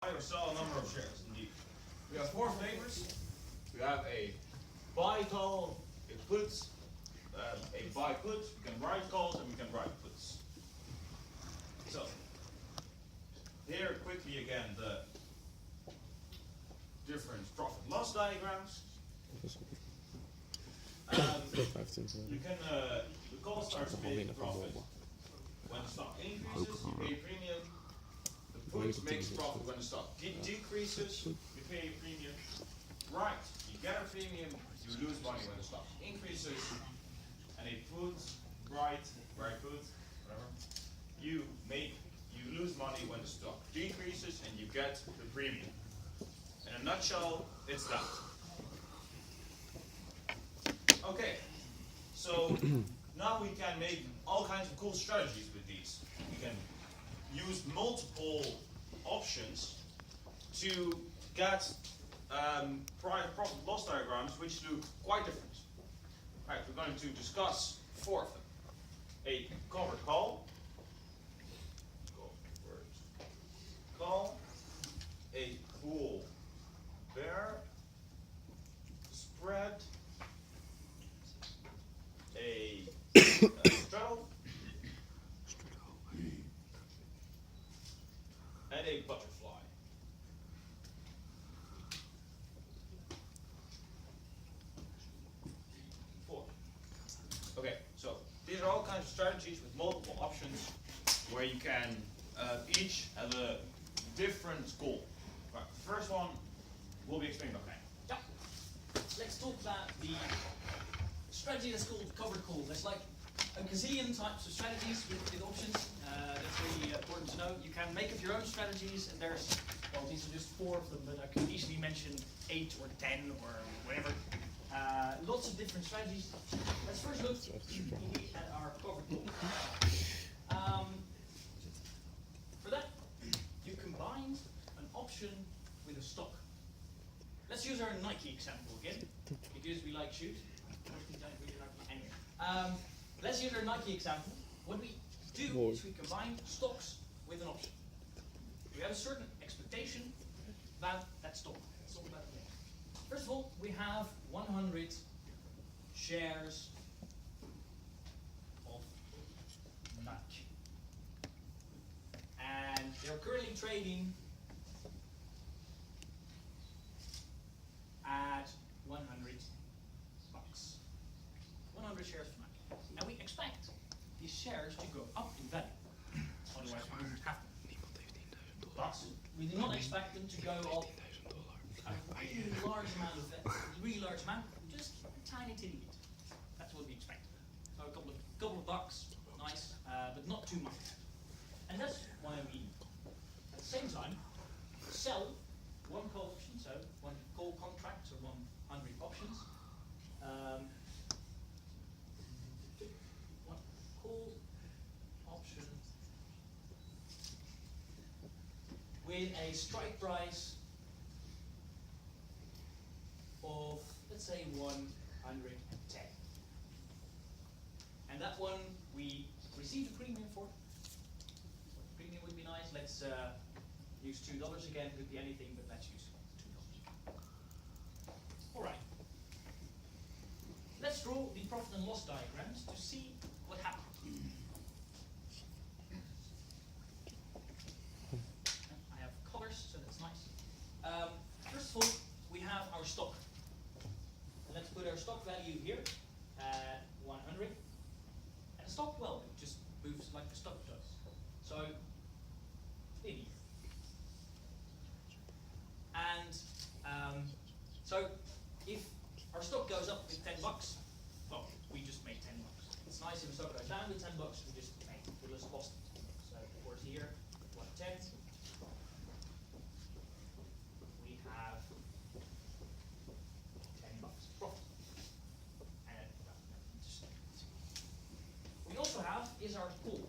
buy or sell a number of shares. Indeed, we have four flavors. We have a buy call, a put, a buy put. We can write calls and we can write puts. So here quickly again the different profit loss diagrams. You can the call starts making profit when the stock increases, you pay a premium. The put makes profit when the stock decreases, you pay a premium. Right, you get a premium, you lose money when the stock increases, and a put, right put, whatever, you lose money when the stock decreases and you get the premium. In a nutshell, it's that. Okay, so now we can make all kinds of cool strategies with these. We can use multiple options to get profit loss diagrams which look quite different. Right, we're going to discuss four of them. A covered call, a cool bear, spread, a straddle, and a butterfly. Four. Okay, so these are all kinds of strategies with multiple options where you can each have a different goal. Right, the first one will be explained by Frank. Yeah. Let's talk about the strategy that's called covered call. There's like a gazillion types of strategies with options. That's really important to know. You can make up your own strategies, and there's, well, these are just four of them, but I could easily mention 8 or 10 or whatever. Lots of different strategies. Let's first look at our covered call. For that, you combine an option with a stock. Let's use our Nike example again, because we like shoes. Most people don't really like it anyway. Let's use our Nike example. What we do is we combine stocks with an option. We have a certain expectation about that stock. That's all about it. First of all, we have 100 shares of Nike. And they're currently trading at 100 bucks. 100 shares of Nike. And we expect these shares to go up in value. Otherwise we wouldn't have them. But we do not expect them to go up a really large amount, just a tiny titty bit. That's what we expect. So a couple of bucks, nice, but not too much. And that's why we, at the same time, sell one call option, so one call contract, so 100 options. One call option with a strike price of, let's say, 110. And that one we receive a premium for. Premium would be nice. Let's use $2 again. Could be anything, but let's use $2. All right. Let's draw the profit and loss diagrams to see what happened. I have colors, so that's nice. First of all, we have our stock. Let's put our stock value here at 100. And the stock, well, it just moves like the stock does. So, linear. And so, if our stock goes up with 10 bucks, well, we just made 10 bucks. It's nice if the stock goes down with 10 bucks, we just lost it. So, of course, here, 110. We have 10 bucks profit. And we also have is our call,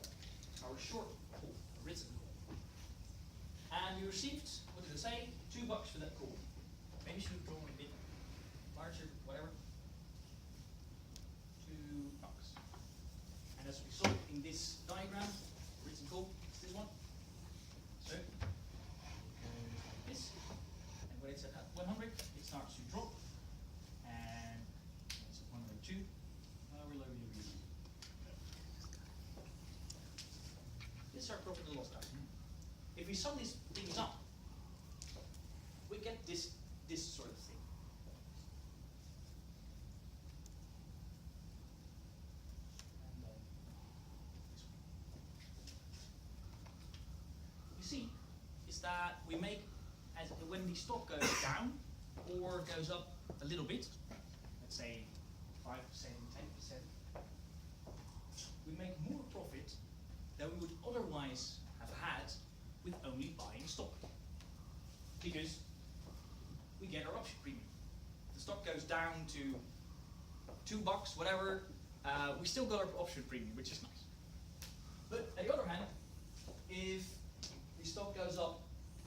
our short call, a written call. And we received, what did it say? $2 for that call. Maybe should have drawn a bit larger, whatever. $2. And as we saw in this diagram, written call, this one. So starts to drop, and it's 102. We're low here. This is our profit and loss account. If we sum these things up, we get this sort of thing. And this one. What you see is that we make, as when the stock goes down or goes up a little bit, let's say 5%, 10%, we make more profit than we would otherwise have had with only buying stock. Because we get our option premium. If the stock goes down to $2, whatever, we still got our option premium, which is nice. But on the other hand, if the stock goes up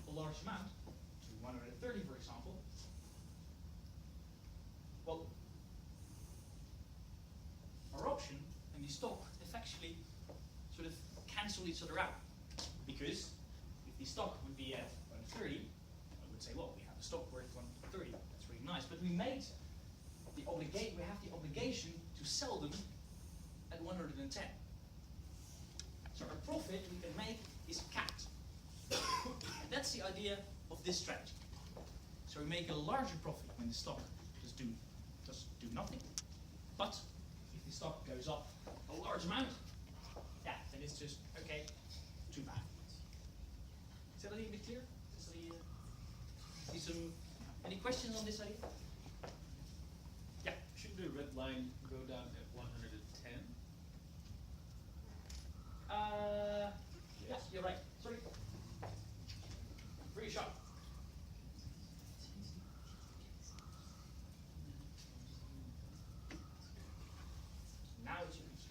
a large amount, to 130 for example, well, our option and the stock effectively sort of cancel each other out. Because if the stock would be at 130, I would say, well, we have a stock worth 130, that's really nice. But we have the obligation to sell them at 110. So our profit we can make is capped. And that's the idea of this strategy. So we make a larger profit when the stock just do nothing. But if the stock goes up a large amount, yeah, then it's just, okay, too bad. Is that a little bit clear? Any questions on this idea? Yeah. Should the red line go down at 110? Yes, you're right. Sorry. Pretty sharp. Now it's yours.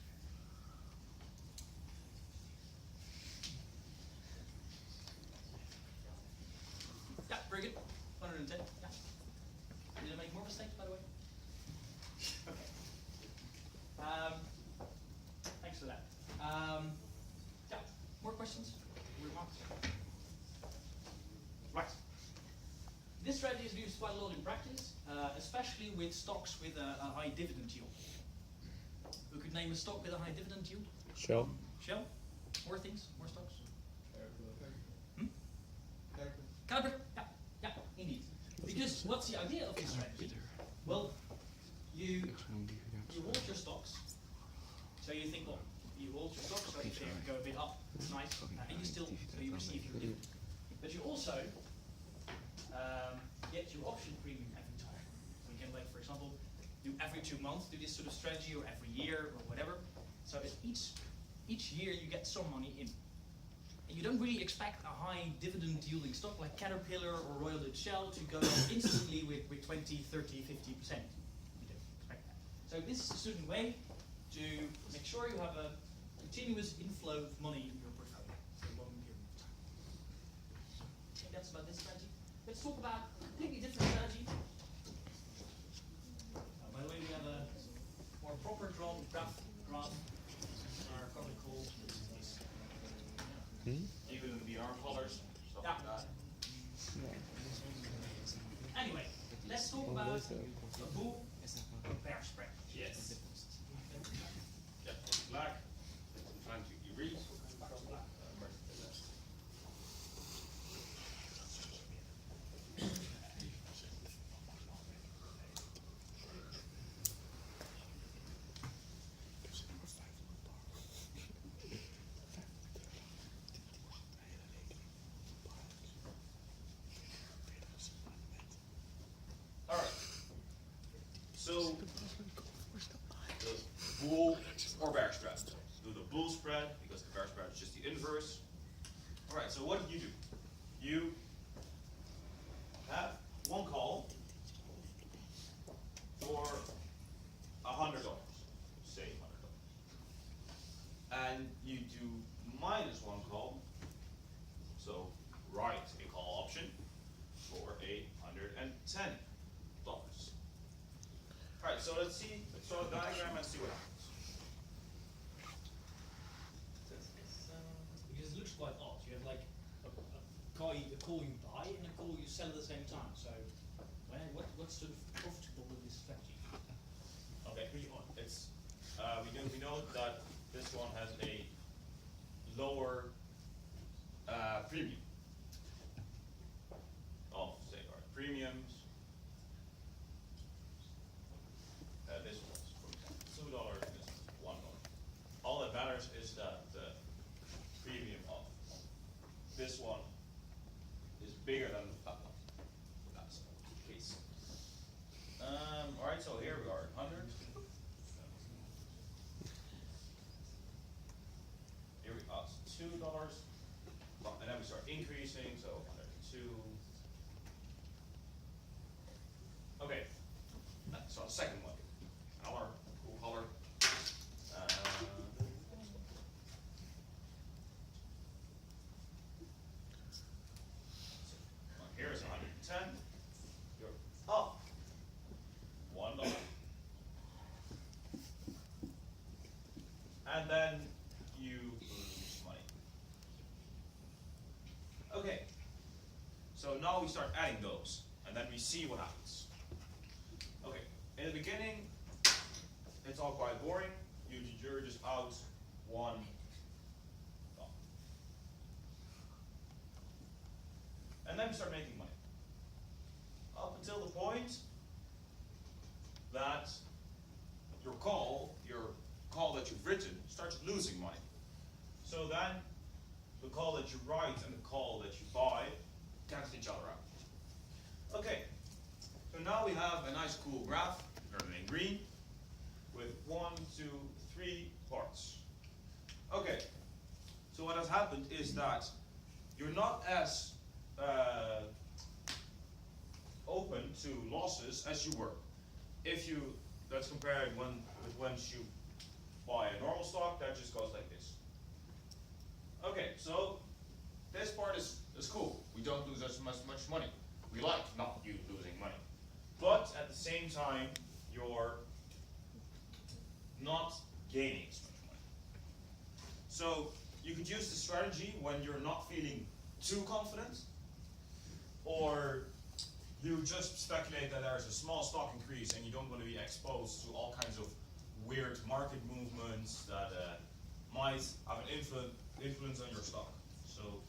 Yeah, very good. 110. Yeah. Did I make more mistakes, by the way? Okay. Thanks for that. Yeah. More questions? Remarks? Right. This strategy is used quite a lot in practice, especially with stocks with a high dividend yield. Who could name a stock with a high dividend yield? Shell. Shell? More things? More stocks? Caliber? Yeah, indeed. Because what's the idea of this strategy? Well, you hold your stocks. So you think, well, you hold your stocks, so if they go a bit up, it's nice, and you still, so you receive your dividend. But you also get your option premium every time. So you can, like, for example, do every 2 months, do this sort of strategy, or every year, or whatever. So that each year you get some money in. And you don't really expect a high dividend yielding stock like Caterpillar or Royal Dutch Shell to go instantly with 20, 30, 50%. You don't expect that. So this is a certain way to make sure you have a continuous inflow of money in your portfolio for a long period of time. I think that's about this strategy. Let's talk about a completely different strategy. By the way, we have a more proper drawn graph our color call. Even in the VR colors, stuff like that. Anyway, let's talk about a bull or bear spread. Yes. Yeah, black. Trying to erase. So, the bull or bear spread. Do the bull spread, because the bear spread is just the inverse. Alright, so what do? You have one call for $100, say $100. And you do minus one call, so write a call option for $110. Alright, so let's draw a diagram and see what happens. Because it looks quite odd. You have like a call you buy and a call you sell at the same time. So what's sort of profitable with this strategy? Okay, it's we know that this one has a lower premium of say premiums. This one's for example $2. This one's $1. All that matters is that the premium of this one is bigger than the flat one. That's the case. All right, so here we are, 100. Here we are, $2. Well, and then we start increasing, so 102. Okay, so the second one, color, cool color. Here is 110. You're up $1. And then you lose money. Okay. So now we start adding those, and then we see what happens. Okay. In the beginning, it's all quite boring. You're just out $1. And then we start making money. Up until the point that your call that you've written starts losing money. So then the call that you write and the call that you buy cancel each other out. Okay, so now we have a nice cool graph, written in green, with 1, 2, 3 parts. Okay, so what has happened is that you're not as open to losses as you were. If you, let's compare it when you buy a normal stock, that just goes like this. Okay, so this part is cool. We don't lose as much money. We like not you losing money. But at the same time, you're not gaining as much money. So you could use the strategy when you're not feeling too confident, or you just speculate that there's a small stock increase and you don't want to be exposed to all kinds of weird market movements that might have an influence on your stock. So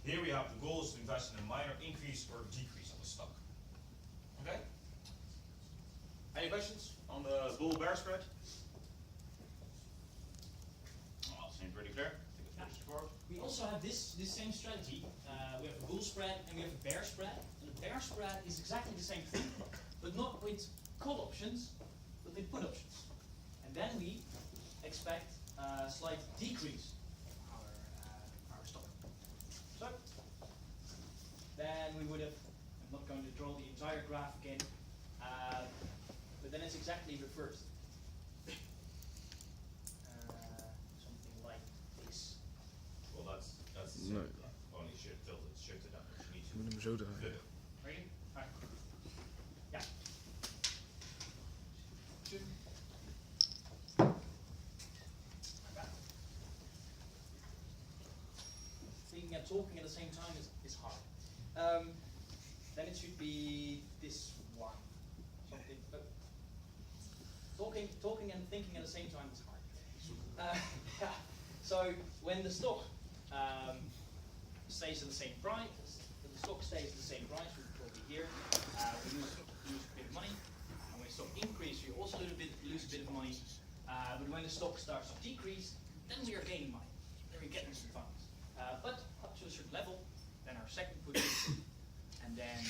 here we have the goal is to invest in a minor increase or decrease of the stock. Okay? Any questions on the bull-bear spread? Oh, seems pretty clear. We also have this same strategy. We have a bull spread and we have a bear spread. And the bear spread is exactly the same thing, but not with call options, but with put options. And then we expect a slight decrease of our stock. So then we would have, I'm not going to draw the entire graph again, but then it's exactly reversed. Something like this. Well, that's the same. No. Only shifted up. You Je moet need hem zo to draaien. flip it. Ready? Alright. Yeah. Thinking and talking at the same time is hard. Then it should be this one. Something. Talking and thinking at the same time is hard. Yeah. So when the stock stays at the same price, when the stock stays at the same price, we probably here, we lose a bit of money. And when the stock increases, we also lose a bit of money. But when the stock starts to decrease, then we are gaining money. Then we're getting some funds. But up to a certain level, then our second put is, and then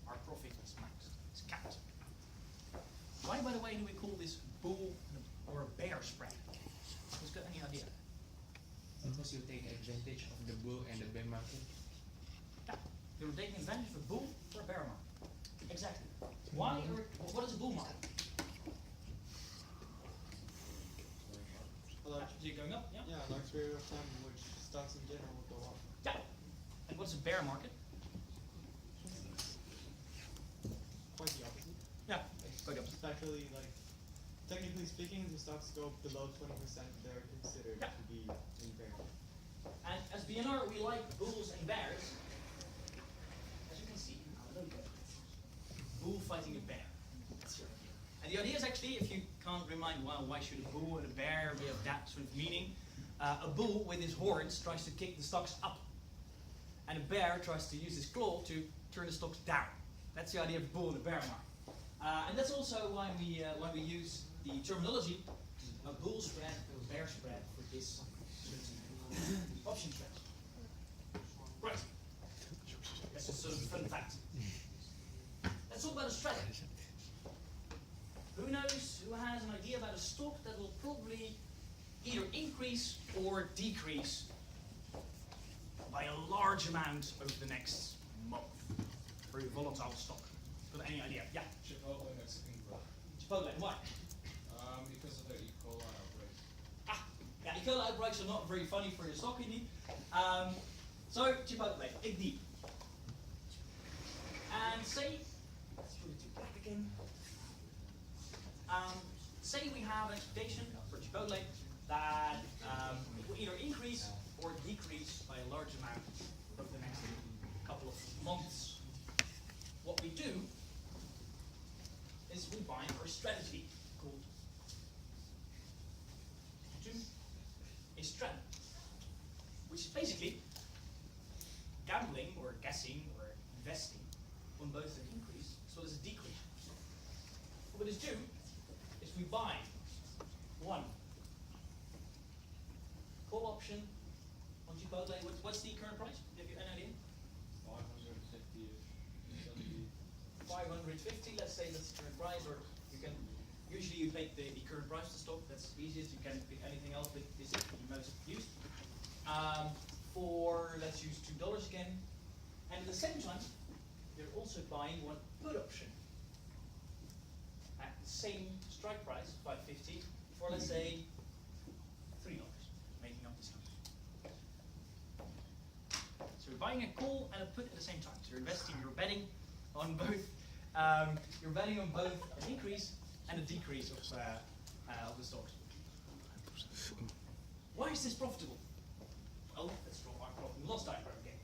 our profit is maxed, it's capped. Why, by the way, do we call this bull or bear spread? Who's got any idea? Because you take advantage of the bull and the bear market. Yeah, you're taking advantage of a bull or a bear market. Exactly. Why or what is a bull market? Is it going up? Yeah. Yeah, a large period of time in which stocks in general will go up. Yeah. And what's a bear market? Quite the opposite. Yeah. Quite It's actually like, technically speaking, if the stocks go below 20%, they're considered Yeah. to be impaired. And as BNR, we like bulls and bears. As you can see, obviously, if you can't remind, well, why should a bull and a bear have that sort of meaning? A bull with his horns tries to kick the stocks up, and a bear tries to use his claw to turn the stocks down. That's the idea of bull and a bear market. And that's also why we use the terminology a bull spread or a bear spread for this option spread. Right. That's a sort of fun fact. Let's talk about a strategy. Who knows, who has an idea about a stock that will probably either increase or decrease by a large amount over the next month? Very volatile stock. Got any idea? Yeah. Chipotle Mexican Grill. Chipotle, why? Because of the E. coli outbreak. Ah, yeah, E. coli outbreaks are not very funny for your stock indeed. So, Chipotle, indeed. And say, let's put it to black again. Say we have an expectation for Chipotle that it will either increase or decrease by a large amount over the next couple of months. What we do is we bind our strategy called a strategy, which is basically gambling or guessing or investing on both an increase as well as a decrease. What we just do is we buy one call option on Chipotle. What's the current price? Have you an idea? 550, let's say that's the current price, or you can, usually you take the current price to stock, that's the easiest, you can pick anything else, but this is the most used. For, let's use $2 again, and at the same time, you're also buying one put option at the same strike price, 550, for let's say $3, making up this number. So you're buying a call and a put at the same time, so you're investing, you're betting on both. You're betting on both an increase and a decrease of the stocks. Why is this profitable? Well, let's draw our profit and loss diagram again.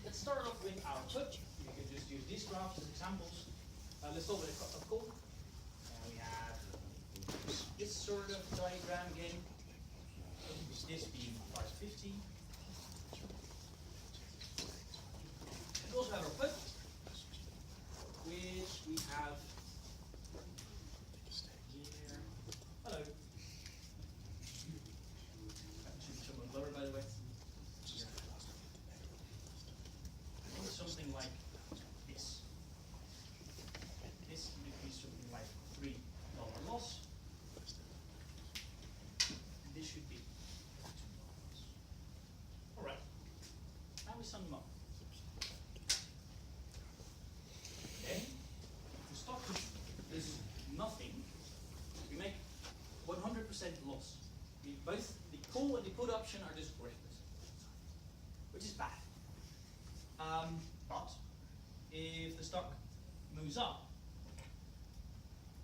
Let's start off with our put. You can just use these graphs as examples. Let's start with a call. We have this sort of diagram again. This being 550. We also have our put, which we have here. Hello. Should be somewhat lower, by the way. I think something like this. This would be something like $3 loss. This should be $2. All right. Now we sum them up. Okay. If the stock is nothing, we make 100% loss. Both the call and the put option are just worthless, which is bad. But if the stock moves up,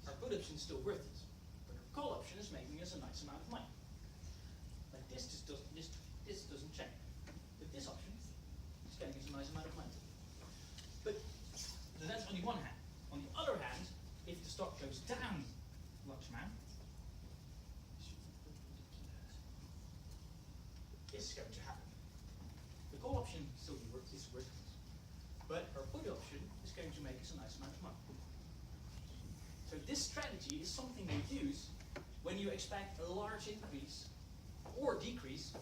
our put option is still worthless, but our call option is making us a nice amount of money. Like this just doesn't this doesn't change. But this option is getting us a nice amount of money. But that's on the one hand. On the other hand, if the stock goes down a large amount, this is going to happen. The call option still is worthless, but our put option is going to make us a nice amount of money. So this strategy is something you use when you expect a large increase or decrease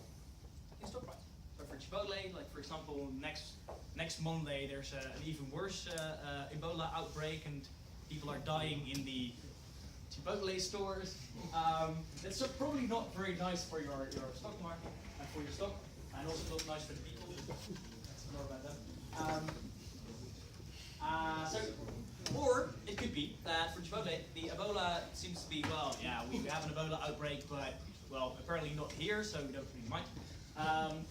in stock price. So for Chipotle, like for example, next Monday there's an even worse Ebola outbreak and people are dying in the Chipotle stores. That's probably not very nice for your stock market and for your stock, and also not nice for the people. More about that. Or it could be that for Chipotle, the Ebola seems to be, well, yeah, we have an Ebola outbreak, but, well, apparently not here, so we don't really mind. And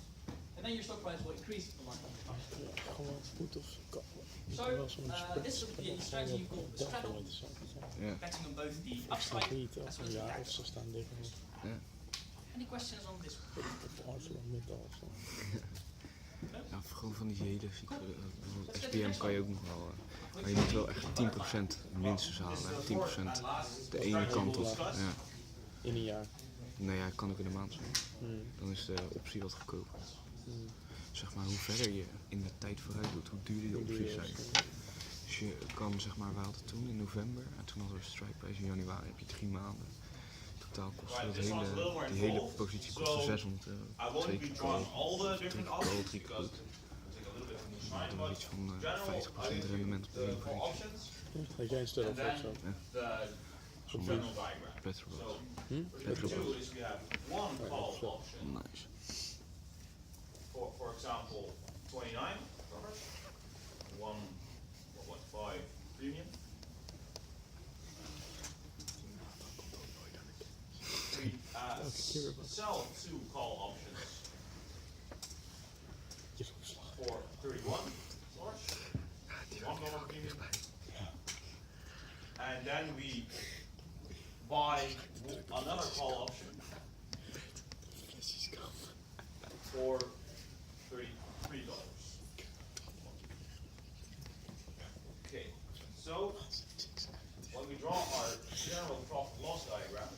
then your stock price will increase a lot. So, this would be a strategy you call the straddle, betting on both the upside as well as the downside. Any questions on this one? Ja, gewoon van die hele zieke, bijvoorbeeld SPM kan je ook nog wel, maar je moet wel echt 10% minstens halen, hè. 10% de ene kant op. Ja. In een jaar. Nou ja, kan ook in de maand zijn. Dan is de optie wat goedkoper. Zeg maar, hoe verder je in de tijd vooruit doet, hoe duurder de opties zijn. Dus je kan, zeg maar, we hadden toen in november, en toen hadden we een strikeprijs in januari, heb je 3 maanden. Totaal kostte die hele positie kostte €600. Twee keer call, drie keer put. Dan doen we iets van 50% rendement op de hele positie. Had jij een stel of zo? Zonder Petrobras. Petrobras. is we have one call option Nice. for example 29 dollars, 1.5 premium. We sell 2 call options for $31, $1 premium. And then we buy another call option for $33. Okay, so when we draw our general profit loss diagram,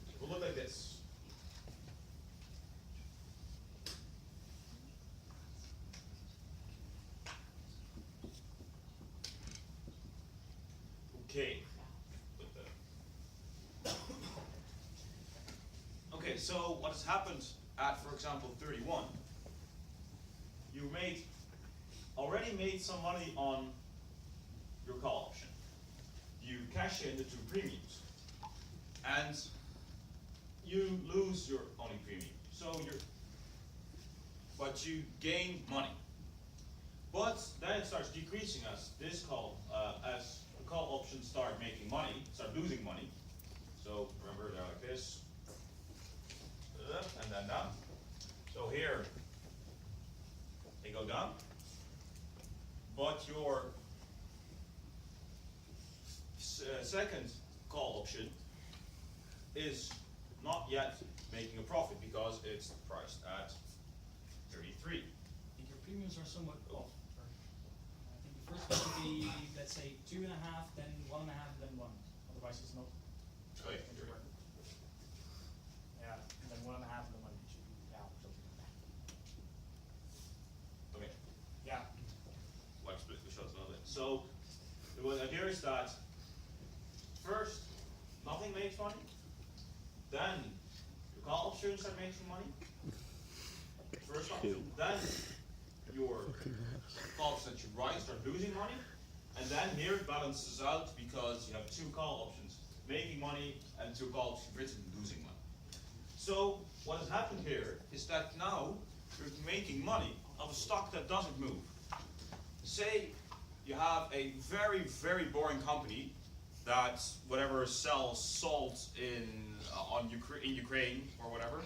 it will look like this. Okay. Okay, so what has happened at, for example, 31? You already made some money on your call option. You cash in the 2 premiums, and you lose your only premium. But you gain money. But then it starts decreasing as the call options start making money, start losing money. So remember, they're like this, and then down. So here, they go down, but your second call option is not yet making a profit because it's priced at 33. I think your premiums are somewhat off. I think the first one would be, let's say, 2.5, then 1.5, then 1. Otherwise, it's not. Okay. Yeah, and then 1.5, and then 1 should be down or something like that. Okay. Yeah. Like split the shots a little bit. So the idea is that first nothing makes money, then your call options start making money. First option, then your call options that you write start losing money, and then here it balances out because you have 2 call options making money and 2 call options written losing money. So what has happened here is that now you're making money of a stock that doesn't move. Say you have a very, very boring company that whatever sells salt in Ukraine or whatever.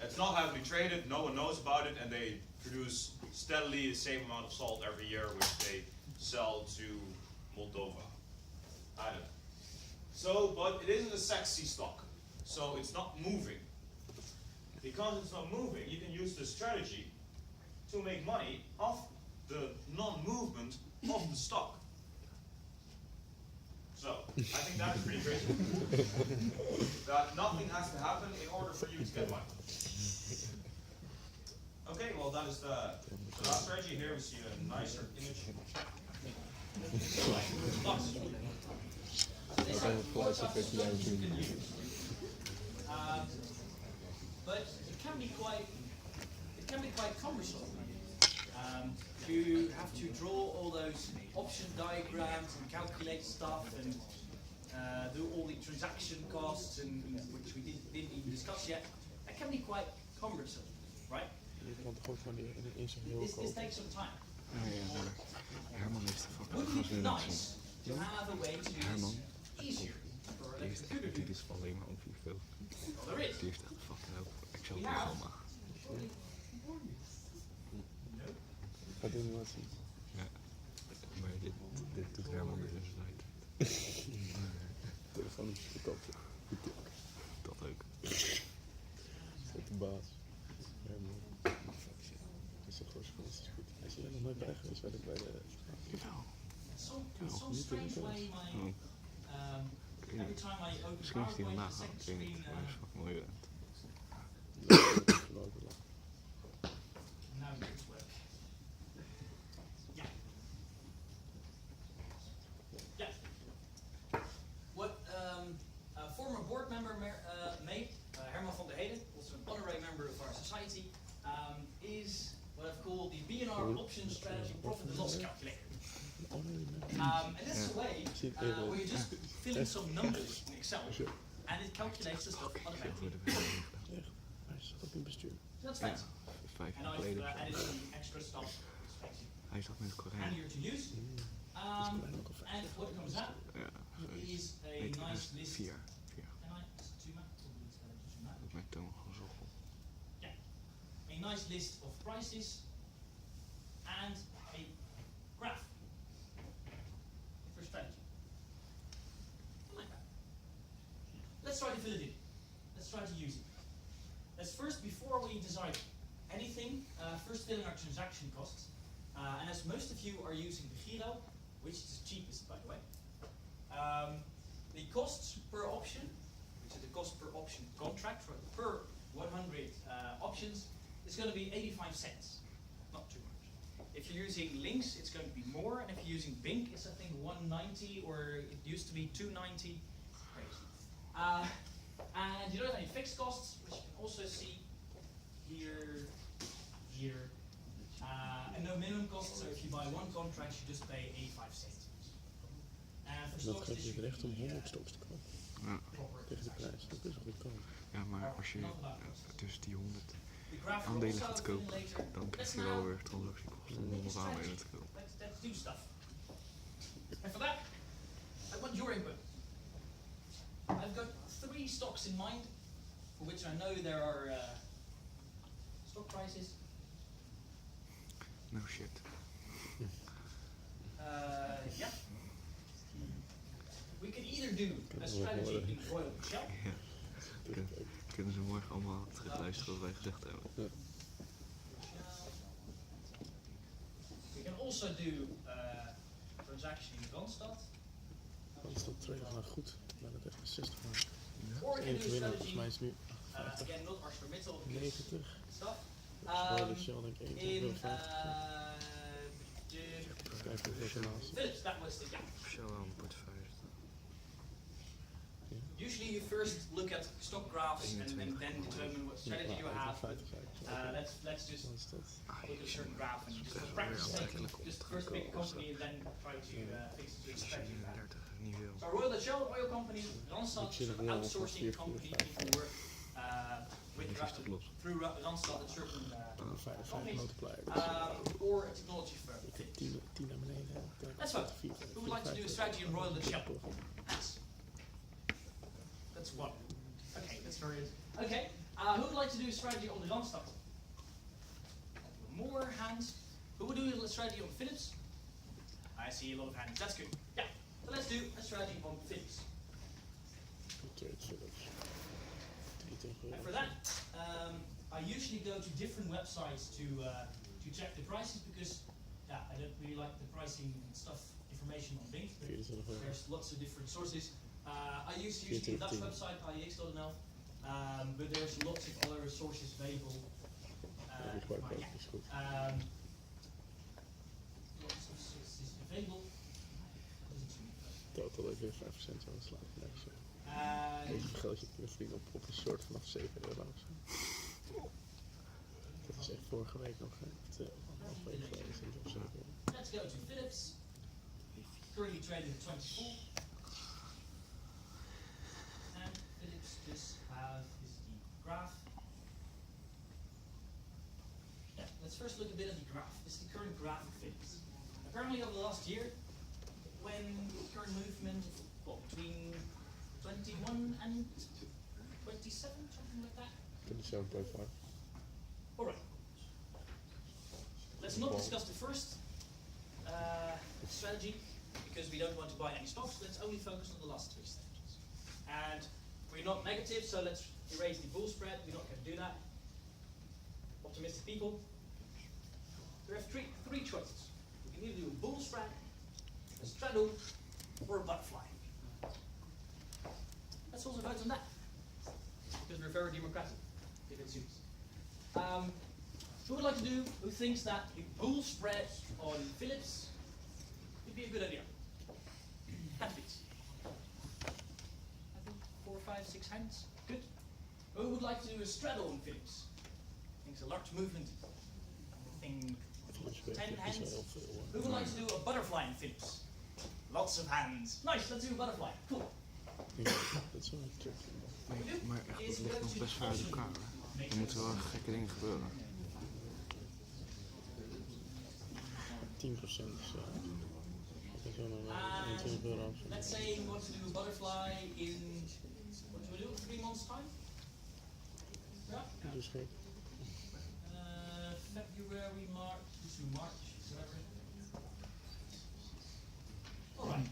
It's not heavily traded, no one knows about it, and they produce steadily the same amount of salt every year, which they sell to Moldova. I don't know. So, but it isn't a sexy stock, so it's not moving. Because it's not moving, you can use the strategy to make money off the non-movement of the stock. So, I think that's pretty crazy. That nothing has to happen in order for you to get money. Okay, well that is the last strategy. Here we see a nicer image. But it can be quite cumbersome. You have to draw all those option diagrams and calculate stuff and do all the transaction costs, and which we didn't even discuss yet. That can be quite cumbersome, right? Je kan toch ook gewoon in zo'n heel This takes some time. Ja, Herman heeft de fucking Wouldn't gas it in be de nice to have a way to do Herman, this easier for die heeft electric echt, computer? dit is alleen maar over veel. Well, there is. Die heeft echt fucking hoop Excel Ja. programma. Ga doen wat zien. Ja. Maar dit doet Herman dus in zijn tijd. Telefoon is goedkoop. Ja, some niet in strange de way thuis. my Oh, ik weet every niet. time I open Misschien is die PowerPoint, vandaag the al. second Ik weet niet. screen Maar is fucking mooi event. now it's work. Yeah. Yeah. What a former board member made, Herman van der Heden, also an honorary member of our society, is what I've called the B&R Option Strategy Profit and Loss Calculator. And this is a way where you just fill in some numbers in Excel and it calculates the stuff Voor automatically. de wereld. Hij zat ook in bestuur. So that's Ja, fancy. 5 And jaar I've geleden. added some extra stuff. It's fancy. Hij zat met Korean. Handier to use. And what comes out Ja, zoiets. is a Nee, nice list. 4. Can I zoom out? Zoom out. Met mijn toon gewoon zo vol. A nice list of prices and a graph for strategy. Like that. Let's try to fill it in. Let's try to use it. Let's first, before we decide anything, first fill in our transaction costs. And as most of you are using the Giro, which is the cheapest by the way, the costs per option, which is the cost per option contract for per 100 options, is going to be 85 cents. Not too much. If you're using links, it's going to be more, and if you're using Bink, it's I think 190, or it used to be 290. Crazy. And you don't have any fixed costs, which you can also see here, here. And no minimum costs, so if you buy one contract, you just pay 85 cents. And for Dat stocks, geeft this je should het recht om be 100 stoks te kopen. Ja. proper Tegen de transactions. prijs. Dat is wel goedkoop. Ja, maar als je tussen die 100 The graph will aandelen also gaat fill in kopen, later. dan krijg Let's je wel now weer transactiekosten om make a 100 aandelen strategy. te kopen. Let's do stuff. And for that, I want your input. I've got 3 stocks in mind, for which I know there are stock prices. No shit. Yeah. We can either do a strategy in Royal Shell. Ja. Kunnen ze morgen allemaal terug luisteren wat wij gezegd hebben. We can also do transaction in Randstad. Dan is dat 2 dagen goed. Maar dat heeft 60 maanden. Or we De can enige do a winnaar volgens mij strategy, is nu 58, again not ArcelorMittal, 90. stuff. Royal Shell denk ik 21, 50. The Even kijken hoeveel er naast. Philips, that was the, yeah. Shell aan de portefeuille. Usually you first look at stock graphs and then determine what strategy you have. But, 50 zei ik. let's just Dan is dat. look at a certain graph and just for practice sake, just first pick a company and then try to fix the strategy. 37, niet veel. So Royal Shell oil company, Randstad, Ik zie nog sort of wel outsourcing 4, 4, company 5. people work with Die is toch los. through Randstad at certain Dan 5 companies, multiplier. or a technology firm. Ik heb 10 naar beneden. Let's vote. Who would like to do a strategy in Royal Shell? Hands. That's one. Okay, that's very good. Okay, who would like to do a strategy on the Randstad? More hands. Who would do a strategy on Philips? I see a lot of hands. That's good. Yeah. So let's do a strategy on Philips. And for that, I usually go to different websites to check the prices because I don't really like the pricing and stuff information on Bing. But there's lots of different sources. I use usually a Dutch website, IEX.nl, but there's lots of other sources available. Lots of sources available. Total heeft weer 5 cent aan de slag. And Deze geld je kunnen verdienen op een soort vanaf 7 euro. Dat is echt vorige week nog. Anderhalf week geleden is het op 7 euro. let's go to Philips. Currently traded at 24. And Philips just have is the graph. Yeah, let's first look a bit at the graph. This is the current graph of Philips. Apparently over the last year, when the current movement, between 21 and 27, something like that. 27.5. Alright. Let's not discuss the first strategy because we don't want to buy any stocks. Let's only focus on the last 3 strategies. And we're not negative, so let's erase the bull spread. We're not going to do that. Optimistic people. There are three choices. We can either do a bull spread, a a straddle, or a butterfly. Let's also vote on that, because we're very democratic, if it suits. Who would like to do, who thinks that a bull spread on Philips would be a good idea? Hand please. I think 4, 5, 6 hands. Good. Who would like to do a straddle on Philips? I think it's a large movement. I think 10 hands. Who would like to do a butterfly in Philips? Lots of hands. Nice, let's do a butterfly. Cool. Dat is wel tricky. Nee, maar echt, het ligt nog best ver uit elkaar. Hoor. Er moeten wel gekke dingen gebeuren. 10% of zo. Dat is wel een 21 euro of zo. Let's say we want to do a butterfly in, what do we do, 3 months time? Yeah? Dat is gek. February, March, let's do March, whatever. Alright.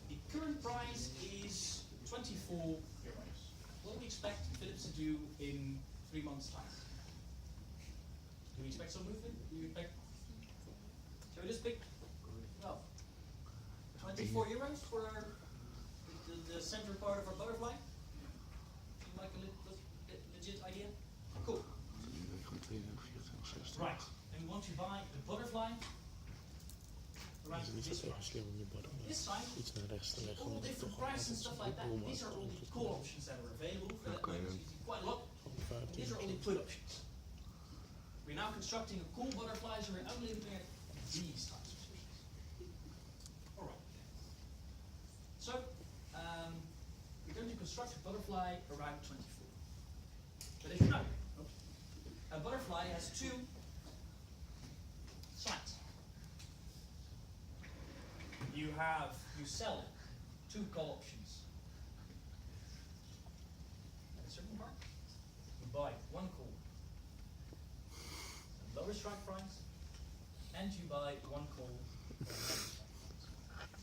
The current price is 24 euros. What do we expect Philips to do in 3 months time? Do we expect some movement? Do you expect? Shall we just pick? Well, 24 euros for our, the center part of our butterfly? Seem like a legit idea? Cool. Right. And we want to buy the butterfly around Het is this niet zo price. slim om je bottom This side, iets naar rechts te leggen. all Want het different toch prices and stuff like that. These are all the call options that are available. For that Okay. moment, you see quite a lot. And these are all the put options. We're now constructing a cool butterfly, so we're only looking at these types of options. Alright. So, we're going to construct a butterfly around 24. But as you know, a butterfly has 2 sides. You sell 2 call options. At a certain part, you buy 1 call at lower strike price, and you buy 1 call at a higher strike price.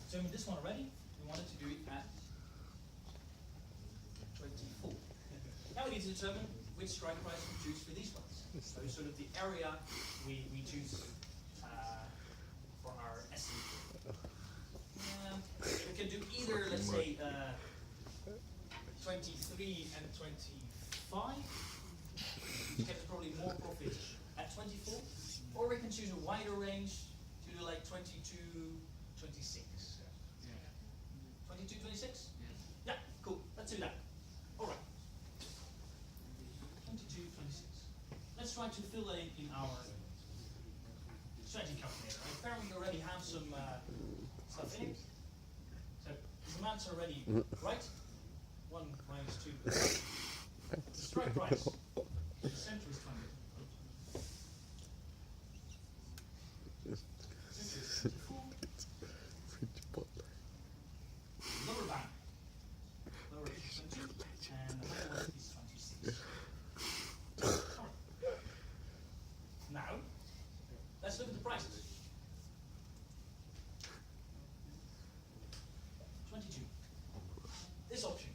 So with this one already, we wanted to do it at 24. Now we need to determine which strike price we choose for these ones. So sort of the area we choose for our estimate. We can do either, let's say, 23 and 25. We get probably more profit at 24. Or we can choose a wider range to do like 22, 26. 22, 26? Yeah, cool. Let's do that. Alright. 22, 26. Let's try to fill that in our strategy calculator. Apparently we already have some stuff in it. So the amounts are already right. 1 minus 2. The strike price. The center is 20. Center is 24. Lower bound. Lower is 20. And the higher one is 26. Now, let's look at the prices. 22. This option.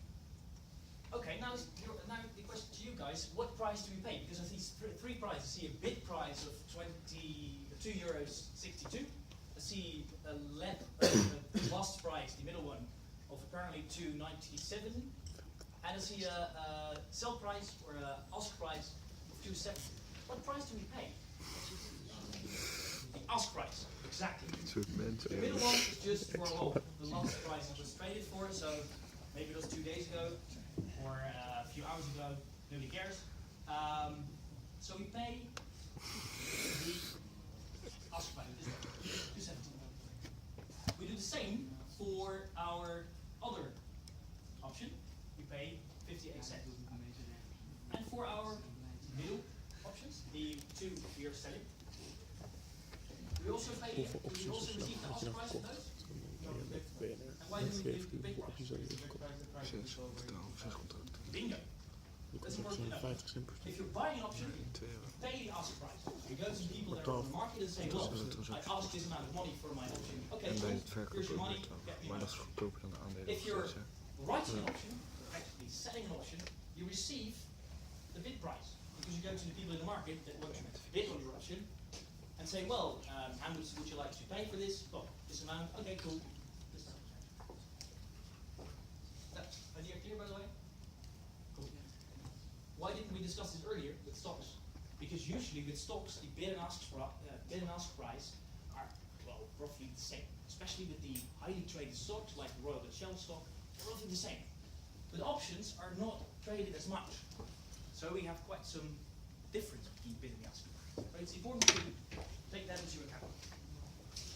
Okay, now the question to you guys, what price do we pay? Because of these 3 prices, I see a bid price of €2.62. I see a last price, the middle one, of apparently €2.97. And I see a sell price or a ask price of €2.70. What price do we pay? The ask price, exactly. The middle one is just for the last price it was traded for, so maybe it was 2 days ago or a few hours ago, nobody cares. So we pay the ask price, this one, €2.70. We do the same for our other option, we pay 58 cents. And for our middle options, the 2 we are selling, we also pay, we also receive the ask price of those. And why do we do the big price? Bingo. That's important to know. If you're buying an option, pay the ask price. You go to the people that are on the market and say, look, I asked this amount of money for my option. Okay, En bij het cool. Here's your verkopen money, wordt wel. get me Maar my dat is option. goedkoper dan de aandelen. If you're of zoiets, hè. writing an option, actually selling an option, you receive the bid price. Because you go to the people in the market that want to bid on your option, and and say, well, how much would you like to pay for this? Well, this amount. Okay, cool. This amount. That idea clear, by the way? Cool. Why didn't we discuss this earlier with stocks? Because usually with stocks, the bid and ask price are, well, roughly the same. Especially with the highly traded stocks like the Royal Dutch Shell stock, they're roughly the same. But options are not traded as much. So we have quite some difference between bid and ask. But it's important to take that into account.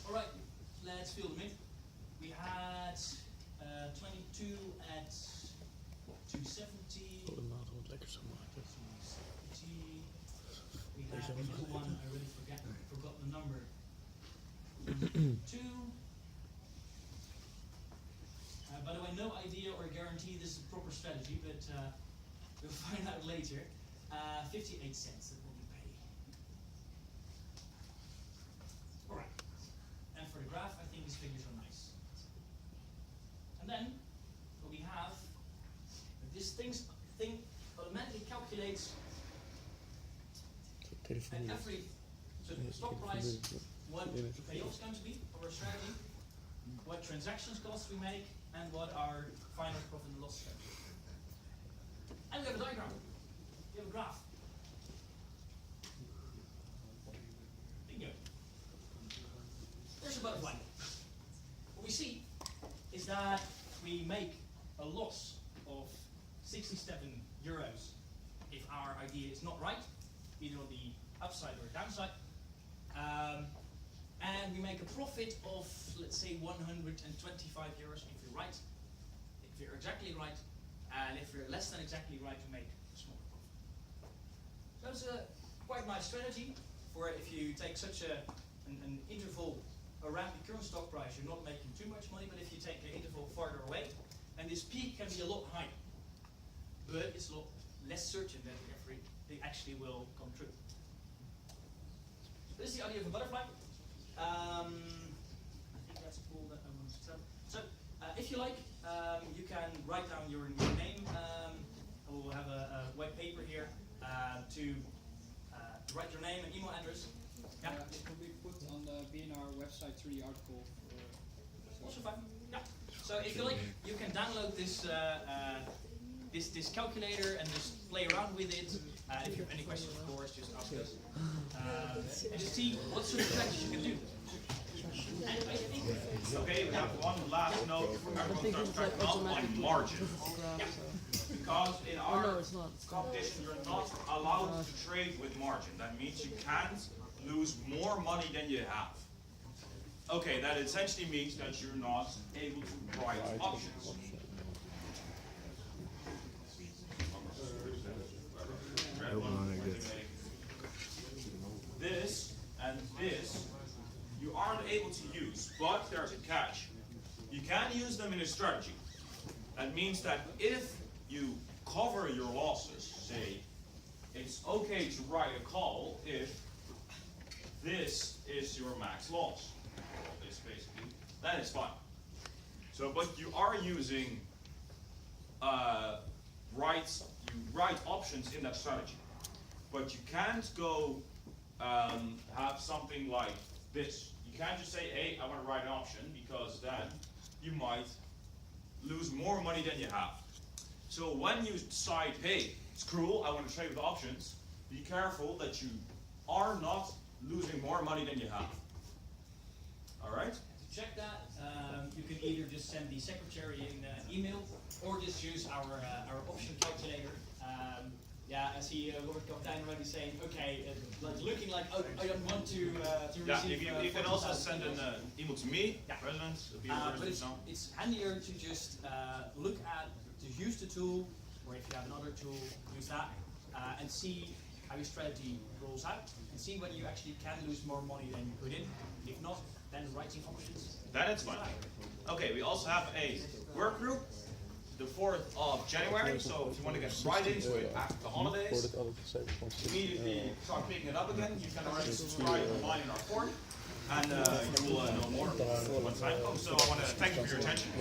Alright, let's fill them in. We had 22 at 270. Voor de maat om het lekker te maken. 270. We had another one, I really forgot the number. 2. By the way, no idea or guarantee this is a proper strategy, but we'll find out later. 58 cents that will be paid. Alright. And for the graph, I think these figures are nice. And then, what we have, this thing automatically calculates at every stock price what the payoff is going to be of our strategy, what transactions costs we make, and what our final profit and loss is going to be. And we have a diagram. We have a graph. Bingo. There's a butterfly. What we see is that we make a loss of 67 euros if our idea is not right, either on the upside or downside. And we make a profit of, let's say, 125 euros if we're right, if we're exactly right, and if we're less than exactly right, we make a smaller profit. So it's a quite nice strategy for if you take such an interval around the current stock price, you're not making too much money, but if you take an interval farther away, and this peak can be a lot higher, but it's a lot less certain that they actually will come true. This is the idea of a butterfly. I think that's all that I wanted to tell. So, if you like, you can write down your name. We'll have a white paper here to write your name and email address. Yeah. It will be put on the BNR website through the article. Also fine. Yeah. So if you like, you can download this this calculator and just play around with it. If you have any questions, of course, just ask us. And just see what sort of strategies you can do. And I think Okay, we have one last note for everyone to start out on margin. Because in our competition, you're not allowed to trade with margin. That means you can't lose more money than you have. Okay, that essentially means that you're not able to write options. Heel belangrijk dit. This and this, you aren't able to use, but there's a catch. You can use them in a strategy. That means that if you cover your losses, say, it's okay to write a call if this is your max loss. This basically, that is fine. So, but you are using you write options in that strategy, but you can't go have something like this. You can't just say, hey, I want to write an option, because then you might lose more money than you have. So when you decide, hey, screw, I want to trade with options, be careful that you are not losing more money than you have. All right? to check that, you can either just send the secretary an email or just use our option calculator. Yeah, I see Robert Kaptein already saying, okay, looking like I don't want to receive. Yeah, you can also send an email to me, President. But it's handier to just look at, to use the tool, or if you have another tool, use that, and see how your strategy rolls out, and see whether you actually can lose more money than you put in. If not, then writing options. That is fine. Okay, we also have a work group, the 4th of January, so if you want to get right into it after the holidays, immediately start picking it up again. You can already subscribe online in our forum, and you will know more when time comes. So I want to thank you for your attention.